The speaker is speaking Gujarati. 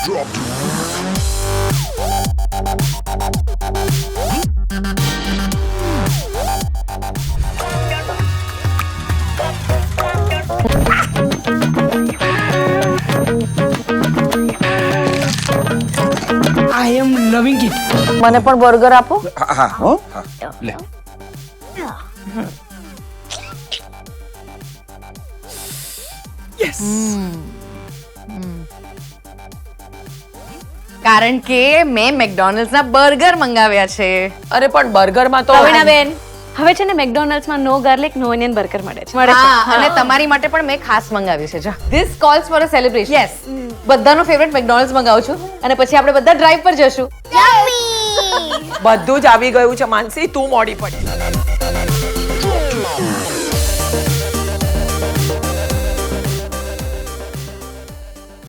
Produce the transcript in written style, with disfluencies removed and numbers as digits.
આઈ એમ લવિંગ ઇટ. મને પણ બર્ગર આપો. હા હો લે યસ. કારણ કે મેં મેકડોનલ્ડ્સના બર્ગર મંગાવ્યા છે. અરે પણ બર્ગરમાં તો બેન હવે છે ને મેકડોનલ્ડ્સમાં નો ગાર્લિક નો ઓનિયન બર્ગર મળે છે. હા, અને તમારી માટે પણ મેં ખાસ મંગાવ્યું છે. જો this calls for a celebration. Yes, બધાનો ફેવરેટ મેકડોનલ્ડ્સ મંગાવું છું અને પછી આપણે બધા ડ્રાઈવ પર જશું. બધું જ આવી ગયું છે માનસી, તું મોડી પડી.